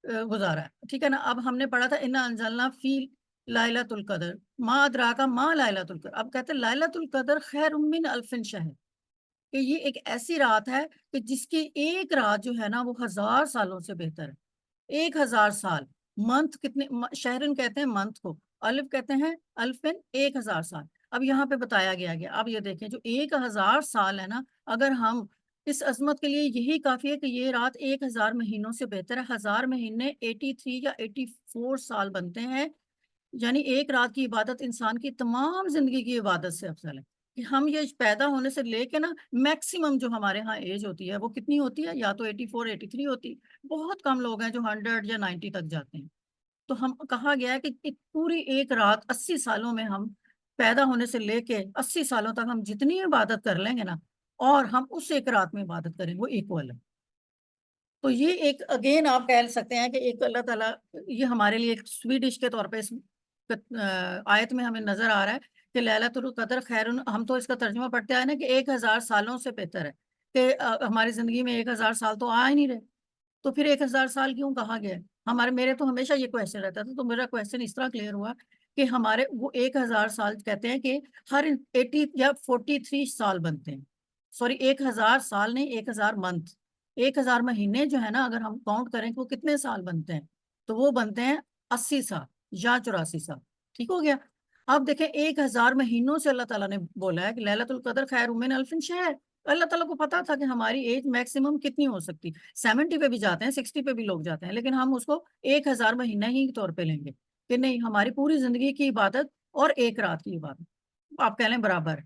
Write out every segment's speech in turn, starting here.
گزارا ہے، ٹھیک ہے نا. اب ہم نے پڑھا تھا انا انزلنا فی لائلۃ القدر ما ادراک ما لائلۃ القدر. اب کہتے ہیں لائلۃ القدر خیر من الف شہر، کہ یہ ایک ایسی رات ہے کہ جس کی ایک رات جو ہے نا وہ 1000 سالوں سے بہتر ہے. 1000 سال. منتھ کتنے، شہرن کہتے ہیں منتھ کو، الف کہتے ہیں الفن 1000 سال. اب یہاں پہ بتایا گیا اب یہ دیکھیں جو 1000 سال ہے نا، اگر ہم اس عظمت کے لیے یہی کافی ہے کہ یہ رات 1000 مہینوں سے بہتر ہے. 1000 مہینے 83 یا 84 سال بنتے ہیں. یعنی ایک رات کی عبادت انسان کی تمام زندگی کی عبادت سے افضل ہے. کہ ہم یہ پیدا ہونے سے لے کے نا میکسیمم جو ہمارے ہاں ایج ہوتی ہے وہ کتنی ہوتی ہے، یا تو 84 83 ہوتی. بہت کم لوگ ہیں جو 100 یا 90 تک جاتے ہیں. تو ہم کہا گیا ہے کہ پوری ایک رات 80 سالوں میں ہم پیدا ہونے سے لے کے 80 سالوں تک ہم جتنی عبادت کر لیں گے نا، اور ہم اس ایک رات میں عبادت کریں وہ ایکول ہے. تو یہ ایک اگین آپ کہہ سکتے ہیں کہ ایک اللہ تعالیٰ یہ ہمارے لیے ایک سویٹ ڈش کے طور پہ اس آیت میں ہمیں نظر آ رہا ہے کہ لیلۃ القدر خیر. ہم تو اس کا ترجمہ پڑھتے آئے نا کہ 1000 سالوں سے بہتر ہے، کہ ہماری زندگی میں 1000 سال تو آ ہی نہیں رہے، تو پھر 1000 سال کیوں کہا گیا ہے؟ میرے تو ہمیشہ یہ کویشچن رہتا تھا، تو میرا کویشچن اس طرح کلیئر ہوا کہ ہمارے وہ 1000 سال کہتے ہیں کہ ہر 80 یا 43 سال بنتے ہیں. سوری 1000 سال نہیں، 1000 منتھ. 1000 مہینے جو ہے نا اگر ہم کاؤنٹ کریں کہ وہ کتنے سال بنتے ہیں، تو وہ بنتے ہیں 80 سال یا 84 سال. ٹھیک ہو گیا. اب دیکھیں 1000 مہینوں سے اللہ تعالیٰ نے بولا ہے کہ لیلۃ القدر خیر من الف شہر. اللہ تعالیٰ کو پتا تھا کہ ہماری ایج میکسیمم کتنی ہو سکتی، 70 پہ بھی جاتے ہیں، 60 پہ بھی لوگ جاتے ہیں، لیکن ہم اس کو 1000 مہینہ ہی طور پہ لیں گے کہ نہیں ہماری پوری زندگی کی عبادت اور ایک رات کی عبادت آپ کہہ لیں برابر،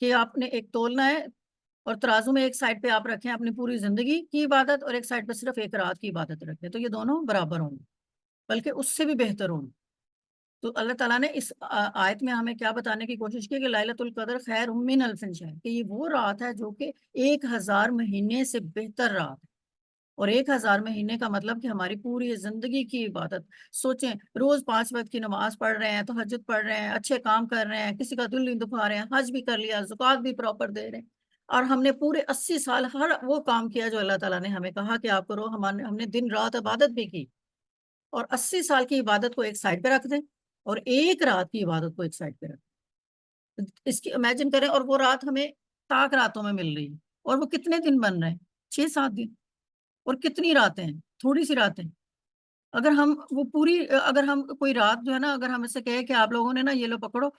کہ آپ نے ایک تولنا ہے اور ترازو میں ایک سائڈ پہ آپ رکھیں اپنی پوری زندگی کی عبادت اور ایک سائڈ پہ صرف ایک رات کی عبادت رکھیں، تو یہ دونوں برابر ہوں گے، بلکہ اس سے بھی بہتر ہوں گے. تو اللہ تعالیٰ نے اس آیت میں ہمیں کیا بتانے کی کوشش کی کہ لیلۃ القدر خیر من الف شہر، کہ یہ وہ رات ہے جو کہ 1000 مہینے سے بہتر رات ہے. اور 1000 مہینے کا مطلب کہ ہماری پوری زندگی کی عبادت. سوچیں روز 5 وقت کی نماز پڑھ رہے ہیں، تہجد پڑھ رہے ہیں، اچھے کام کر رہے ہیں، کسی کا دل نہیں دکھا رہے ہیں، حج بھی کر لیا، زکوٰۃ بھی پراپر دے رہے ہیں، اور ہم نے پورے 80 سال ہر وہ کام کیا جو اللہ تعالیٰ نے ہمیں کہا کہ آپ کرو. ہم نے دن رات عبادت بھی کی، اور 80 سال کی عبادت کو ایک سائڈ پہ رکھ دیں اور ایک رات کی عبادت کو ایک سائڈ پہ رکھ دیں. اس کی امیجن کریں، اور وہ رات ہمیں طاق راتوں میں مل رہی ہے، اور وہ کتنے دن بن رہے ہیں؟ 6-7 دن. اور کتنی راتیں ہیں؟ تھوڑی سی راتیں. اگر ہم وہ پوری اگر ہم کوئی رات جو ہے نا اگر ہم اس سے کہیں کہ آپ لوگوں نے نا یہ لو پکڑو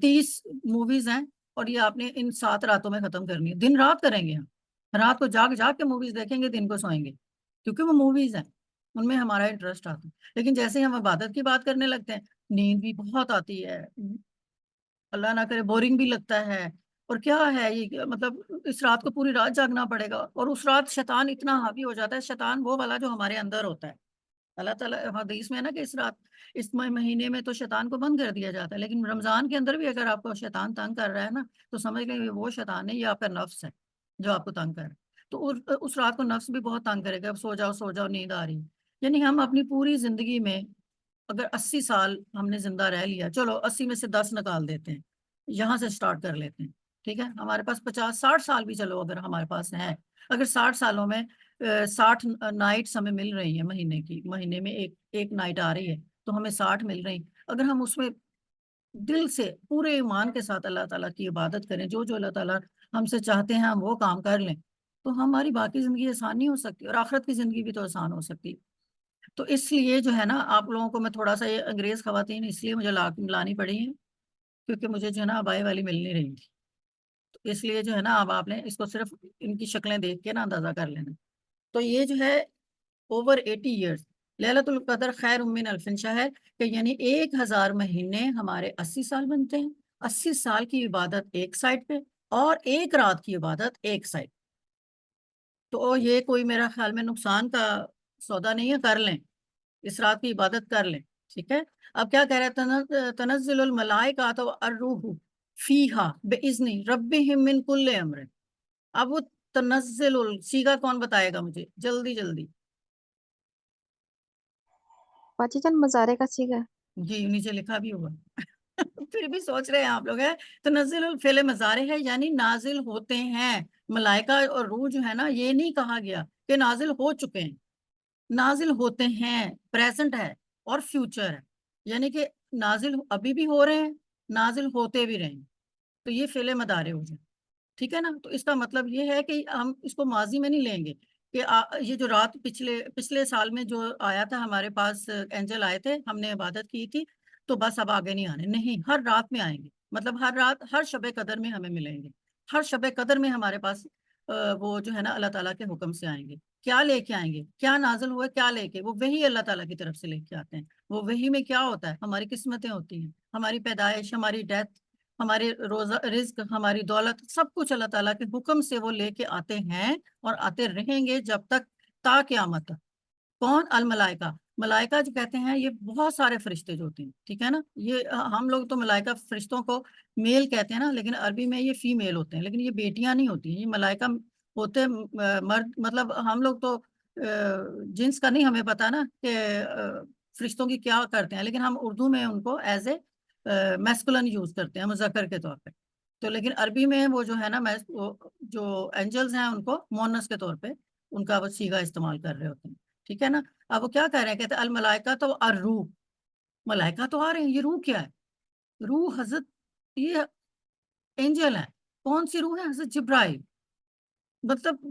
30 موویز ہیں اور یہ آپ نے ان 7 راتوں میں ختم کرنی ہے، دن رات کریں گے. ہم رات کو جاگ جاگ کے موویز دیکھیں گے، دن کو سوئیں گے، کیونکہ وہ موویز ہیں، ان میں ہمارا انٹرسٹ آتا ہے. لیکن جیسے ہی ہم عبادت کی بات کرنے لگتے ہیں نیند بھی بہت آتی ہے، اللہ نہ کرے بورنگ بھی لگتا ہے. اور کیا ہے یہ مطلب اس رات کو پوری رات جاگنا پڑے گا، اور اس رات شیطان اتنا حاوی ہو جاتا ہے، شیطان وہ والا جو ہمارے اندر ہوتا ہے. اللہ تعالیٰ حدیث میں ہے نا کہ اس مہینے میں تو شیطان کو بند کر دیا جاتا ہے، لیکن رمضان کے اندر بھی اگر آپ کو شیطان تنگ کر رہا ہے نا تو سمجھ لیں وہ شیطان ہے، یہ آپ کا نفس ہے جو آپ کو تنگ کر رہا ہے. تو اس رات کو نفس بھی بہت تنگ کرے گا، اب سو جاؤ نیند آ رہی ہے. یعنی ہم اپنی پوری زندگی میں اگر 80 سال ہم نے زندہ رہ لیا، چلو 80 میں سے 10 نکال دیتے ہیں، یہاں سے سٹارٹ کر لیتے ہیں. ٹھیک ہے، ہمارے پاس 50-60 سال بھی چلو اگر ہمارے پاس ہیں، اگر 60 سالوں میں 60 نائٹس ہمیں مل رہی ہیں مہینے میں ایک نائٹ آ رہی ہے، تو ہمیں 60 مل رہی. اگر ہم اس میں دل سے پورے ایمان کے ساتھ اللہ تعالیٰ کی عبادت کریں، جو جو اللہ تعالیٰ ہم سے چاہتے ہیں ہم وہ کام کر لیں، تو ہماری باقی زندگی آسان نہیں ہو سکتی، اور آخرت کی زندگی بھی تو آسان ہو سکتی. تو اس لیے جو ہے نا آپ لوگوں کو میں تھوڑا سا یہ انگریز خواتین اس لیے مجھے لانی پڑی ہیں کیونکہ مجھے جو ہے نا ابائی والی مل نہیں رہی تھی. تو اس لیے جو ہے نا اب آپ نے اس کو صرف ان کی شکلیں دیکھ کے نا اندازہ کر لینا. تو یہ جو ہے اوور 80 ایئرس لیلۃ القدر خیر من الف شہر، کہ یعنی 1000 مہینے ہمارے 80 سال بنتے ہیں. 80 سال کی عبادت ایک سائڈ پہ اور ایک رات کی عبادت ایک سائڈ. تو یہ کوئی میرا خیال میں نقصان کا سودا نہیں ہے، کر لیں اس رات کی عبادت کر لیں. ٹھیک ہے. اب کیا کہہ رہے ہیں؟ تنزل الملائکۃ والروح فیہا باذن ربہم من کل امر. اب وہ تنزل سیگا کون بتائے گا مجھے جلدی جلدی؟ باجی جان مزارے کا سیگا. جی نیچے لکھا بھی ہوگا. پھر بھی سوچ رہے ہیں آپ لوگ ہے. تنزل الفعل مضارع ہے، یعنی نازل ہوتے ہیں. ملائکہ اور روح جو ہے نا یہ نہیں کہا گیا کہ نازل ہو چکے ہیں، نازل ہوتے ہیں پریزنٹ ہے اور فیوچر ہے، یعنی کہ نازل ابھی بھی ہو رہے ہیں، نازل ہوتے بھی رہیں گے، تو یہ فعل مضارع ہو جائے، ٹھیک ہے نا؟ تو اس کا مطلب یہ ہے کہ ہم اس کو ماضی میں نہیں لیں گے کہ یہ جو رات پچھلے سال میں جو آیا تھا ہمارے پاس اینجل آئے تھے، ہم نے عبادت کی تھی، تو بس اب آگے نہیں آنے، نہیں، ہر رات میں آئیں گے، مطلب ہر رات ہر شب قدر میں ہمیں ملیں گے، ہر شب قدر میں ہمارے پاس وہ جو ہے نا اللہ تعالیٰ کے حکم سے آئیں گے، کیا لے کے آئیں گے، کیا نازل ہوئے، کیا لے کے، وہ وہی اللہ تعالیٰ کی طرف سے لے کے آتے ہیں، وہ وہی میں کیا ہوتا ہے، ہماری قسمتیں ہوتی ہیں، ہماری پیدائش، ہماری ڈیتھ، ہمارے روزہ رزق، ہماری دولت، سب کچھ اللہ تعالیٰ کے حکم سے وہ لے کے آتے ہیں اور آتے رہیں گے جب تک تا قیامت تک۔ کون؟ الملائکہ، ملائکہ جو کہتے ہیں یہ بہت سارے فرشتے جو ہوتے ہیں، ٹھیک ہے نا؟ یہ ہم لوگ تو ملائکہ فرشتوں کو میل کہتے ہیں نا، لیکن عربی میں یہ فیمیل ہوتے ہیں، لیکن یہ بیٹیاں نہیں ہوتی ہیں، یہ ملائکہ ہوتے مرد، مطلب ہم لوگ تو جنس کا نہیں ہمیں پتا نا کہ فرشتوں کی کیا کرتے ہیں، لیکن ہم اردو میں ان کو ایز اے میسکولن یوز کرتے ہیں، مذکر کے طور پہ، تو لیکن عربی میں وہ جو ہے نا جو اینجلز ہیں ان کو مونس کے طور پہ ان کا وہ صیغہ استعمال کر رہے ہوتے ہیں، ٹھیک ہے نا؟ اب وہ کیا کہہ رہے ہیں، کہتے ہیں الملائکہ تو الروح، ملائکہ تو آ رہے ہیں، یہ روح کیا ہے؟ روح حضرت، یہ اینجل ہے، کون سی روح ہے؟ حضرت جبرائیل، مطلب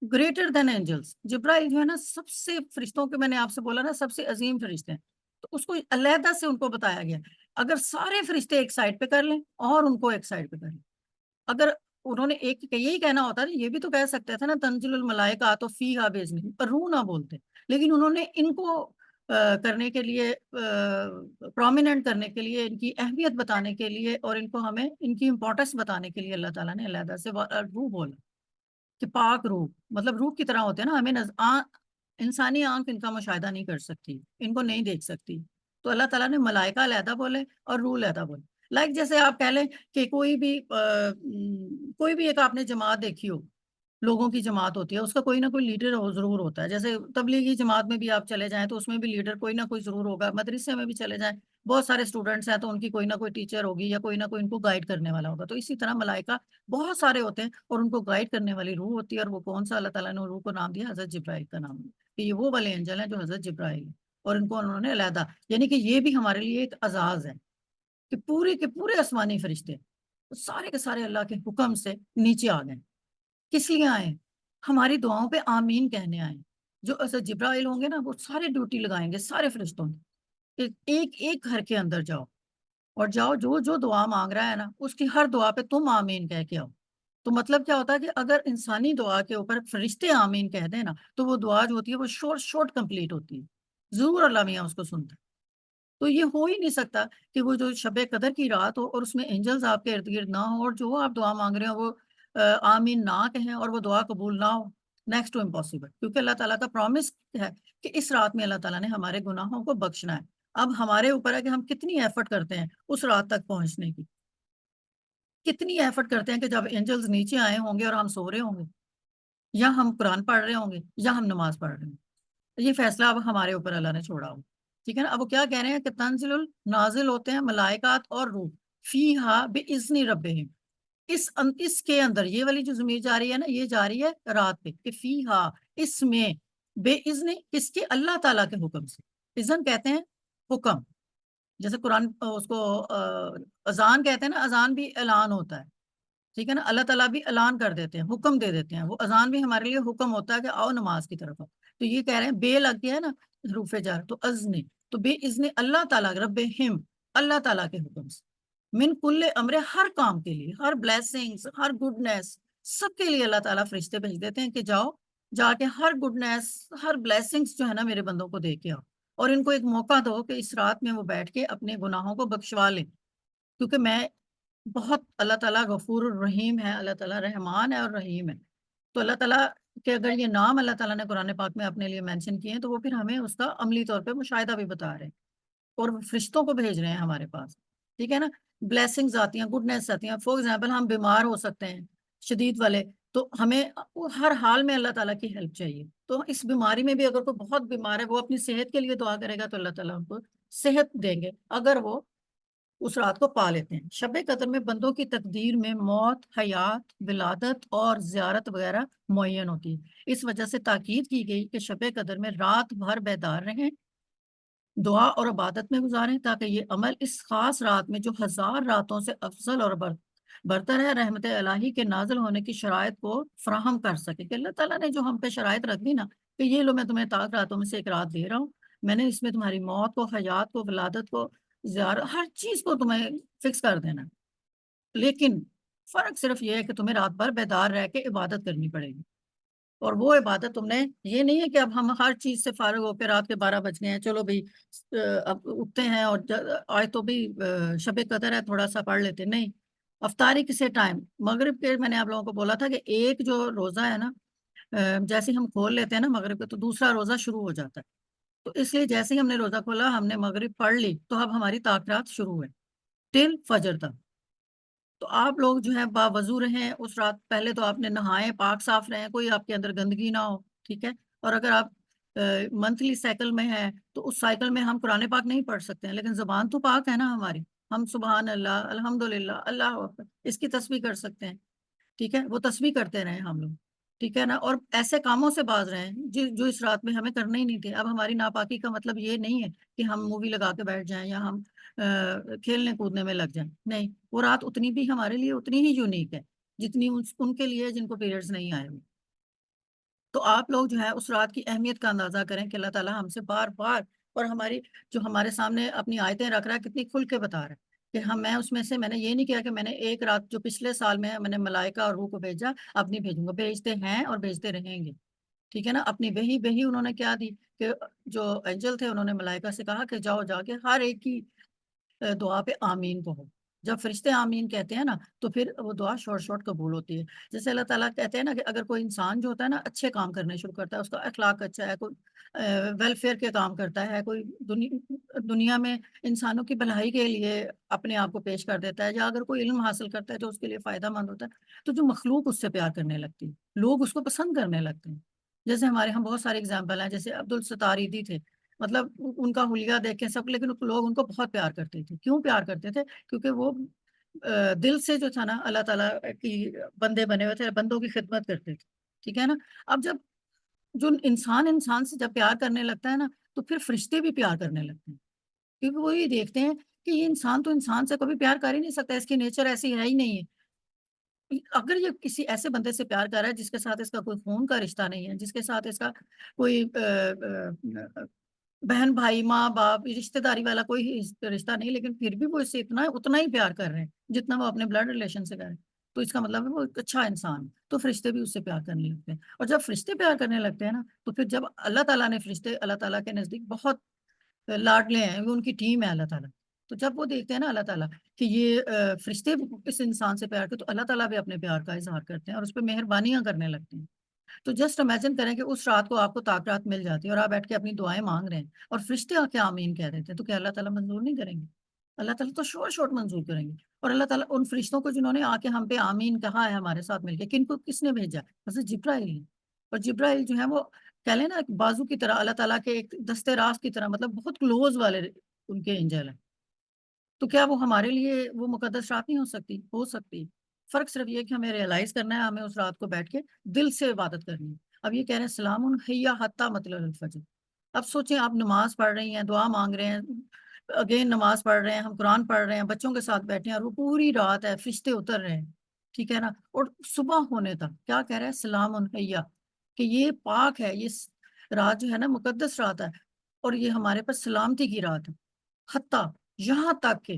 گریٹر دین اینجلس، جبرائیل جو ہے نا سب سے فرشتوں کے، میں نے آپ سے بولا نا سب سے عظیم فرشتے ہیں، تو اس کو علیحدہ سے ان کو بتایا گیا، اگر سارے فرشتے ایک سائڈ پہ کر لیں اور ان کو ایک سائڈ پہ کر لیں، اگر انہوں نے ایک یہی کہنا ہوتا ہے، یہ بھی تو کہہ سکتے تھے نا تنزل الملائکہ تو فیہا باذنہ، پر روح نہ بولتے، لیکن انہوں نے ان کو کرنے کے لیے پرومیننٹ کرنے کے لیے، ان کی اہمیت بتانے کے لیے اور ان کو ہمیں ان کی امپورٹنس بتانے کے لیے اللہ تعالیٰ نے علیحدہ سے روح بولا کہ پاک روح، مطلب روح کی طرح ہوتے ہیں نا، ہمیں انسانی آنکھ ان کا مشاہدہ نہیں کر سکتی، ان کو نہیں دیکھ سکتی، تو اللہ تعالیٰ نے ملائکہ علیحدہ بولے اور روح علیحدہ بولے، لائک جیسے آپ کہہ لیں کہ کوئی بھی ایک آپ نے جماعت دیکھی ہو، لوگوں کی جماعت ہوتی ہے، اس کا کوئی نہ کوئی لیڈر ضرور ہوتا ہے، جیسے تبلیغی جماعت میں بھی آپ چلے جائیں تو اس میں بھی لیڈر کوئی نہ کوئی ضرور ہوگا، مدرسے میں بھی چلے جائیں بہت سارے اسٹوڈنٹس ہیں تو ان کی کوئی نہ کوئی ٹیچر ہوگی یا کوئی نہ کوئی ان کو گائیڈ کرنے والا ہوگا، تو اسی طرح ملائکہ بہت سارے ہوتے ہیں اور ان کو گائیڈ کرنے والی روح ہوتی ہے، اور وہ کون سا اللہ تعالیٰ نے روح کو نام دیا؟ حضرت جبرائیل کا نام دیا کہ یہ وہ والے انجل ہیں جو حضرت جبرائیل ہیں، اور ان کو انہوں نے علیحدہ، یعنی کہ یہ بھی ہمارے لیے ایک اعزاز ہے کہ پورے کے پورے آسمانی فرشتے سارے کے سارے اللہ کے حکم سے نیچے آ گئے، کس لیے آئے؟ ہماری دعاؤں پہ آمین کہنے آئے، جو حضرت جبرائیل ہوں گے نا وہ سارے ڈیوٹی لگائیں گے سارے فرشتوں کی، ایک ایک گھر کے اندر جاؤ اور جاؤ، جو جو دعا مانگ رہا ہے نا اس کی ہر دعا پہ تم آمین کہہ کے آؤ، تو مطلب کیا ہوتا ہے کہ اگر انسانی دعا کے اوپر فرشتے آمین کہہ دیں نا تو وہ دعا جو ہوتی ہے وہ شورٹ کمپلیٹ ہوتی ہے، ضرور اللہ میاں اس کو سنتا ہے، تو یہ ہو ہی نہیں سکتا کہ وہ جو شب قدر کی رات ہو اور اس میں اینجلز آپ کے ارد گرد نہ ہو اور جو آپ دعا مانگ رہے ہو وہ آمین نہ کہیں اور وہ دعا قبول نہ ہو، نیکسٹ ٹو امپاسبل، کیونکہ اللہ تعالیٰ کا پرومس ہے کہ اس رات میں اللہ تعالیٰ نے ہمارے گناہوں کو بخشنا ہے، اب ہمارے اوپر ہے کہ ہم کتنی ایفرٹ کرتے ہیں اس رات تک پہنچنے کی، کتنی ایفرٹ کرتے ہیں کہ جب اینجلز نیچے آئے ہوں گے اور ہم سو رہے ہوں گے یا ہم قرآن پڑھ رہے ہوں گے یا ہم نماز پڑھ رہے ہوں گے، یہ فیصلہ اب ہمارے اوپر اللہ نے چھوڑا ہو، ٹھیک ہے نا؟ اب وہ کیا کہہ رہے ہیں کہ تنزل نازل ہوتے ہیں ملائکات اور روح فیہا باذن ربہم، اس کے اندر، یہ والی جو ضمیر جا رہی ہے نا یہ جا رہی ہے رات پہ کہ فیہا، اس میں، بے اذن، کس کے؟ اللہ تعالیٰ کے حکم سے، اذن کہتے ہیں حکم، جیسے قرآن اس کو اذان کہتے ہیں نا، اذان بھی اعلان ہوتا ہے، ٹھیک ہے نا؟ اللہ تعالیٰ بھی اعلان کر دیتے ہیں، حکم دے دیتے ہیں، وہ اذان بھی ہمارے لیے حکم ہوتا ہے کہ آؤ نماز کی طرف آؤ، تو یہ کہہ رہے ہیں بے لگ گیا ہے نا حروف جر، تو اذن، تو بے اذن اللہ تعالیٰ ربہم، اللہ تعالیٰ کے حکم سے، من کل امر، ہر کام کے لیے، ہر بلیسنگز، ہر گڈنس، سب کے لیے اللہ تعالیٰ فرشتے بھیج دیتے ہیں کہ جاؤ، جا کے ہر گڈنس، ہر بلیسنگز جو ہے نا میرے بندوں کو دے کے آؤ، اور ان کو ایک موقع دو کہ اس رات میں وہ بیٹھ کے اپنے گناہوں کو بخشوا لیں، کیونکہ میں بہت، اللہ تعالیٰ غفور الرحیم ہے، اللہ تعالیٰ رحمان ہے اور رحیم ہے، تو اللہ تعالیٰ کہ اگر یہ نام اللہ تعالیٰ نے قرآن پاک میں اپنے لیے مینشن کیے ہیں تو وہ پھر ہمیں اس کا عملی طور پہ مشاہدہ بھی بتا رہے ہیں اور فرشتوں کو بھیج رہے ہیں ہمارے پاس، ٹھیک ہے نا؟ بلیسنگز آتی ہیں، گڈنس آتی ہیں، فور ایگزامپل ہم بیمار ہو سکتے ہیں شدید والے، تو ہمیں ہر حال میں اللہ تعالیٰ کی ہیلپ چاہیے، تو اس بیماری میں بھی اگر کوئی بہت بیمار ہے وہ اپنی صحت کے لیے دعا کرے گا تو اللہ تعالیٰ ان کو صحت دیں گے، اگر وہ اس رات کو پا لیتے ہیں۔ شب قدر میں بندوں کی تقدیر میں موت، حیات، ولادت اور زیارت وغیرہ معین ہوتی ہے۔ اس وجہ سے تاکید کی گئی کہ شب قدر میں رات بھر بیدار رہیں، دعا اور عبادت میں گزاریں، تاکہ یہ عمل اس خاص رات میں جو 1000 راتوں سے افضل اور برتر ہے، رحمت الہی کے نازل ہونے کی شرائط کو فراہم کر سکے۔ کہ اللہ تعالیٰ نے جو ہم پہ شرائط رکھ دی نا، کہ یہ لو میں تمہیں طاق راتوں میں سے ایک رات دے رہا ہوں، میں نے اس میں تمہاری موت کو، حیات کو، ولادت کو، زیارت، ہر چیز کو تمہیں فکس کر دینا، لیکن فرق صرف یہ ہے کہ تمہیں رات بھر بیدار رہ کے عبادت کرنی پڑے گی۔ اور وہ عبادت تم نے، یہ نہیں ہے کہ اب ہم ہر چیز سے فارغ ہو کے رات کے 12 بج گئے ہیں، چلو بھائی اب اٹھتے ہیں اور آج تو بھی شب قدر ہے، تھوڑا سا پڑھ لیتے، نہیں۔ افطاری کسے ٹائم؟ مغرب کے، میں نے آپ لوگوں کو بولا تھا کہ ایک جو روزہ ہے نا، جیسے ہم کھول لیتے ہیں نا مغرب کے، تو دوسرا روزہ شروع ہو جاتا ہے۔ تو اس لیے جیسے ہی ہم نے روزہ کھولا، ہم نے مغرب پڑھ لی، تو اب ہماری تاخیرات شروع ہے ٹل فجر تک۔ تو آپ لوگ جو ہے باوضو رہیں اس رات، پہلے تو آپ نے نہائے، پاک صاف رہیں، کوئی آپ کے اندر گندگی نہ ہو، ٹھیک ہے۔ اور اگر آپ منتھلی سائیکل میں ہیں تو اس سائیکل میں ہم قرآن پاک نہیں پڑھ سکتے ہیں، لیکن زبان تو پاک ہے نا ہماری، ہم سبحان اللہ، الحمدللہ، اللہ اکبر، اس کی تسبیح کر سکتے ہیں، ٹھیک ہے۔ وہ تسبیح کرتے رہیں ہم لوگ، ٹھیک ہے نا۔ اور ایسے کاموں سے باز رہیں جو اس رات میں ہمیں کرنے ہی نہیں تھے۔ اب ہماری ناپاکی کا مطلب یہ نہیں ہے کہ ہم مووی لگا کے بیٹھ جائیں یا ہم کھیلنے کودنے میں لگ جائیں، نہیں۔ وہ رات اتنی بھی ہمارے لیے اتنی ہی یونیک ہے جتنی ان کے لیے جن کو پیریڈز نہیں آئے ہوئے۔ تو آپ لوگ جو ہے اس رات کی اہمیت کا اندازہ کریں کہ اللہ تعالیٰ ہم سے بار بار، اور جو ہمارے سامنے اپنی آیتیں رکھ رہا ہے، کتنی کھل کے بتا رہا ہے کہ میں اس میں سے، میں نے یہ نہیں کیا کہ میں نے ایک رات جو پچھلے سال میں نے ملائکہ اور روح کو بھیجا، اب نہیں بھیجوں گا، بھیجتے ہیں اور بھیجتے رہیں گے، ٹھیک ہے نا۔ اپنی وہی انہوں نے کیا دی کہ جو اینجل تھے انہوں نے ملائکہ سے کہا کہ جاؤ جا کے ہر ایک کی دعا پہ آمین کہو۔ جب فرشتے آمین کہتے ہیں نا تو پھر وہ دعا شارٹ قبول ہوتی ہے۔ جیسے اللہ تعالیٰ کہتے ہیں نا کہ اگر کوئی انسان جو ہوتا ہے نا اچھے کام کرنے شروع کرتا ہے، اس کا اخلاق اچھا ہے، کوئی ویلفیئر کے کام کرتا ہے، کوئی دنیا میں انسانوں کی بھلائی کے لیے اپنے آپ کو پیش کر دیتا ہے، یا اگر کوئی علم حاصل کرتا ہے جو اس کے لیے فائدہ مند ہوتا ہے، تو جو مخلوق اس سے پیار کرنے لگتی ہے، لوگ اس کو پسند کرنے لگتے ہیں۔ جیسے ہم بہت سارے اگزامپل ہیں، جیسے عبدالستار ایدھی تھے، مطلب ان کا حلیہ دیکھیں سب، لیکن لوگ ان کو بہت پیار کرتے تھے۔ کیوں پیار کرتے تھے؟ کیونکہ وہ دل سے جو تھا نا اللہ تعالیٰ کی بندے بنے ہوئے تھے، بندوں کی خدمت کرتے تھے، ٹھیک ہے نا۔ اب جب جو انسان سے جب پیار کرنے لگتا ہے نا، تو پھر فرشتے بھی پیار کرنے لگتے ہیں، کیونکہ وہ یہ دیکھتے ہیں کہ یہ انسان تو انسان سے کبھی پیار کر ہی نہیں سکتا، اس کی نیچر ایسی ہے ہی نہیں ہے۔ اگر یہ کسی ایسے بندے سے پیار کر رہا ہے جس کے ساتھ اس کا کوئی خون کا رشتہ نہیں ہے، جس کے ساتھ اس کا کوئی بہن بھائی، ماں باپ، رشتہ داری والا کوئی رشتہ نہیں، لیکن پھر بھی وہ اس سے اتنا ہی پیار کر رہے ہیں جتنا وہ اپنے بلڈ ریلیشن سے کر رہے ہیں، تو اس کا مطلب ہے وہ ایک اچھا انسان ہے۔ تو فرشتے بھی اس سے پیار کرنے لگتے ہیں، اور جب فرشتے پیار کرنے لگتے ہیں نا، تو پھر جب اللہ تعالیٰ نے فرشتے اللہ تعالیٰ کے نزدیک بہت لاڈلے ہیں، وہ ان کی ٹیم ہے اللہ تعالیٰ، تو جب وہ دیکھتے ہیں نا اللہ تعالیٰ کہ یہ فرشتے اس انسان سے پیار کرتے، تو اللہ تعالیٰ بھی اپنے پیار کا اظہار کرتے ہیں اور اس پہ مہربانیاں کرنے لگتے ہیں۔ تو جسٹ امیجن کریں کہ اس رات کو آپ کو طاقت مل جاتی ہے اور آپ بیٹھ کے اپنی دعائیں مانگ رہے ہیں اور فرشتے آ کے آمین کہہ دیتے ہیں، تو کیا اللہ تعالیٰ منظور نہیں کریں گے؟ اللہ تعالیٰ تو شورٹ منظور کریں گے۔ اور اللہ تعالیٰ ان فرشتوں کو جنہوں نے آ کے ہم پہ آمین کہا ہے ہمارے ساتھ مل کے، کس نے بھیجا؟ حضرت جبرائیل نے۔ اور جبرائیل جو ہے وہ کہہ لیں نا ایک بازو کی طرح، اللہ تعالیٰ کے ایک دستے راست کی طرح، مطلب بہت کلوز والے ان کے اینجل ہیں۔ تو کیا وہ ہمارے لیے وہ مقدس رات نہیں ہو سکتی؟ ہو سکتی۔ فرق صرف یہ کہ ہمیں ریئلائز کرنا ہے، ہمیں اس رات کو بیٹھ کے دل سے عبادت کرنی ہے۔ اب یہ کہہ رہے ہیں سلام ہیا حتی مطلع الفجر۔ اب سوچیں آپ نماز پڑھ رہی ہیں، دعا مانگ رہے ہیں، اگین نماز پڑھ رہے ہیں، ہم قرآن پڑھ رہے ہیں، بچوں کے ساتھ بیٹھے ہیں، اور وہ پوری رات ہے، فرشتے اتر رہے ہیں، ٹھیک ہے نا۔ اور صبح ہونے تک کیا کہہ رہے ہیں؟ سلام ہیا، کہ یہ پاک ہے، یہ رات جو ہے نا مقدس رات ہے، اور یہ ہمارے پاس سلامتی کی رات ہے۔ حتیٰ، یہاں تک کہ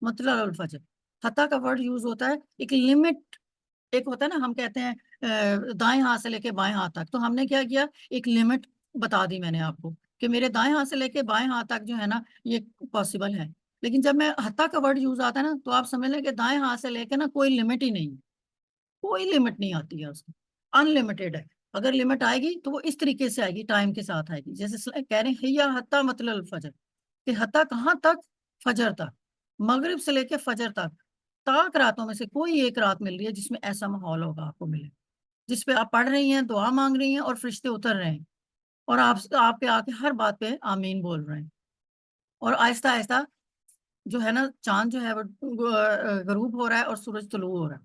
مطلع الفجر، حتیٰ کا ورڈ یوز ہوتا ہے ایک لمٹ، ایک ہوتا ہے نا، ہم کہتے ہیں دائیں ہاتھ سے لے کے بائیں ہاتھ تک، تو ہم نے کیا کیا، ایک لمٹ بتا دی میں نے آپ کو کہ میرے دائیں ہاتھ سے لے کے بائیں ہاتھ تک جو ہے نا یہ پاسبل ہے، لیکن جب میں حتیٰ کا ورڈ یوز آتا ہے نا، تو آپ سمجھ لیں کہ دائیں ہاتھ سے لے کے نا کوئی لمٹ ہی نہیں ہے، کوئی لمٹ نہیں آتی ہے اس میں، ان لمیٹیڈ ہے۔ اگر لمٹ آئے گی تو وہ اس طریقے سے آئے گی، ٹائم کے ساتھ آئے گی، جیسے کہہ رہے ہیں یا حتیٰ مطلع الفجر، کہ حتیٰ کہاں تک؟ فجر تک، مغرب سے لے کے فجر تک، تاک راتوں میں سے کوئی ایک رات مل رہی ہے جس میں ایسا ماحول ہوگا آپ کو ملے، جس پہ آپ پڑھ رہی ہیں، دعا مانگ رہی ہیں، اور فرشتے اتر رہے ہیں، اور آپ پہ آ کے ہر بات پہ آمین بول رہے ہیں، اور آہستہ آہستہ جو ہے نا چاند جو ہے وہ غروب ہو رہا ہے اور سورج طلوع ہو رہا ہے